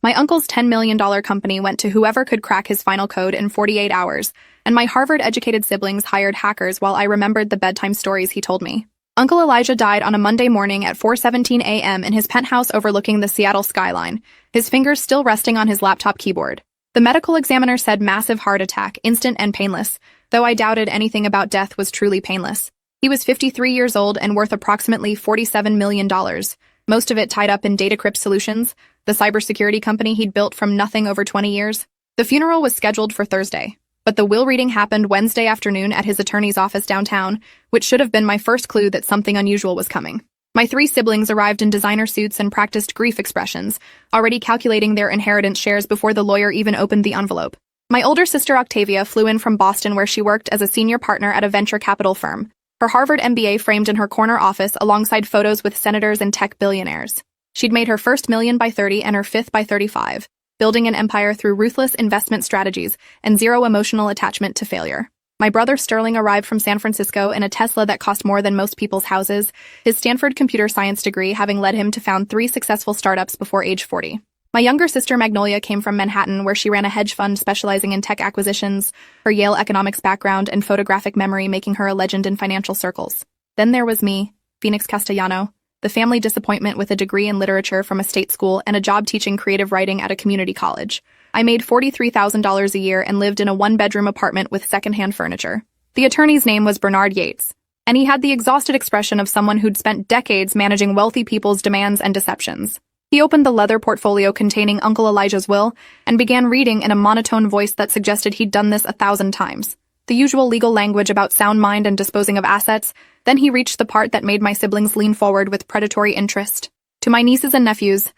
My uncle's $10 million company went to whoever could crack his final code in 48 hours, and my Harvard-educated siblings hired hackers while I remembered the bedtime stories he told me. Uncle Elijah died on a Monday morning at 4:17 a.m. in his penthouse overlooking the Seattle skyline, his fingers still resting on his laptop keyboard. The medical examiner said massive heart attack, instant and painless, though I doubted anything about death was truly painless. He was 53 years old and worth approximately $47 million, most of it tied up in Datacrypt Solutions, the cybersecurity company he'd built from nothing over 20 years. The funeral was scheduled for Thursday, but the will reading happened Wednesday afternoon at his attorney's office downtown, which should have been my first clue that something unusual was coming. My 3 siblings arrived in designer suits and practiced grief expressions, already calculating their inheritance shares before the lawyer even opened the envelope. My older sister Octavia flew in from Boston where she worked as a senior partner at a venture capital firm, her Harvard MBA framed in her corner office alongside photos with senators and tech billionaires. She'd made her first million by 30 and her fifth by 35, building an empire through ruthless investment strategies and zero emotional attachment to failure. My brother Sterling arrived from San Francisco in a Tesla that cost more than most people's houses, his Stanford computer science degree having led him to found 3 successful startups before age 40. My younger sister Magnolia came from Manhattan, where she ran a hedge fund specializing in tech acquisitions, her Yale economics background and photographic memory making her a legend in financial circles. Then there was me, Phoenix Castellano, the family disappointment with a degree in literature from a state school and a job teaching creative writing at a community college. I made $43,000 a year and lived in a 1-bedroom apartment with secondhand furniture. The attorney's name was Bernard Yates, and he had the exhausted expression of someone who'd spent decades managing wealthy people's demands and deceptions. He opened the leather portfolio containing Uncle Elijah's will and began reading in a monotone voice that suggested he'd done this 1,000 times. The usual legal language about sound mind and disposing of assets. Then he reached the part that made my siblings lean forward with predatory interest. To my nieces and nephews,